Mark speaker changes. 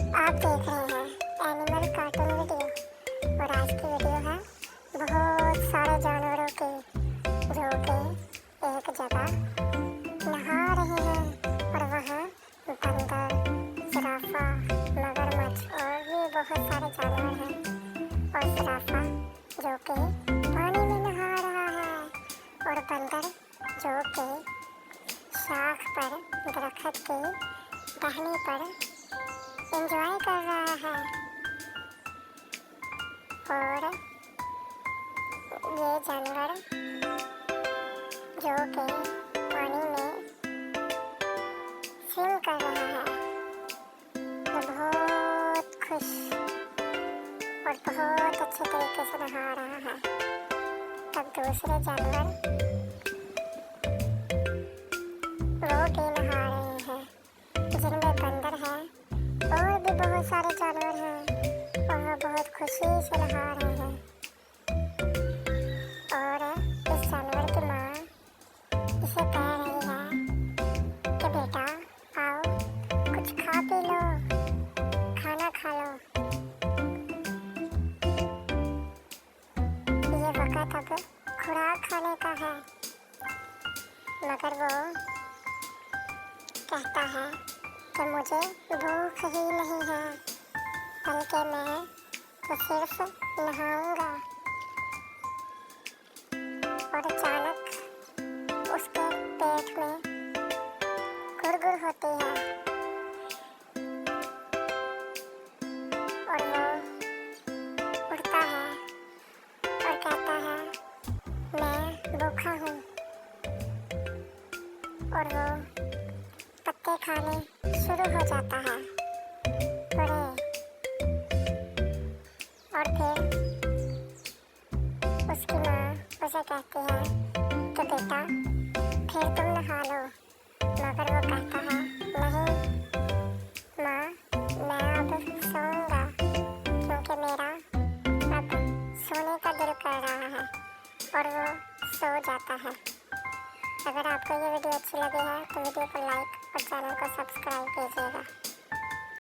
Speaker 1: आप देख रहे हैं एनिमल कार्टून वीडियो और आज की वीडियो है बहुत सारे जानवरों की जो कि एक जगह नहा रहे हैं और वहाँ बंदर, जिराफा, मगरमच्छ और भी बहुत सारे जानवर हैं और जिराफा जो कि पानी में नहा रहा है और बंदर जो कि शाख पर दरख्त के टहनी पर एंजॉय कर रहा है। और ये जानवर जो कि पानी में स्विम कर रहा है वो बहुत खुश और बहुत अच्छे तरीके से नहा रहा है। तब दूसरे जानवर वो भी नहा रहे हैं जिनमें बंदर है और भी बहुत सारे जानवर हैं और वो बहुत खुशी से नहा रहे हैं। और इस जानवर की माँ इसे कह रही है कि बेटा आओ कुछ खा पी लो, खाना खा लो। ये वक्त अब खुराक खाने का है, मगर वो कहता है कि मुझे भूख ही नहीं है, बल्कि मैं तो सिर्फ नहाऊंगा। और अचानक उसके पेट में गुड़गुड़ होती है और वो उठता है और कहता है मैं भूखा हूँ। और वो पत्ते खाने शुरू हो जाता है बड़े। और फिर उसकी माँ उसे कहती है कि बेटा फिर तुम नहा लो, मगर वो कहता है नहीं माँ, मैं अब सोऊंगा क्योंकि मेरा अब सोने का दिल कर रहा है। और वो सो जाता है। अगर आपको ये वीडियो अच्छी लगी है तो वीडियो को लाइक और चैनल को सब्सक्राइब कीजिएगा।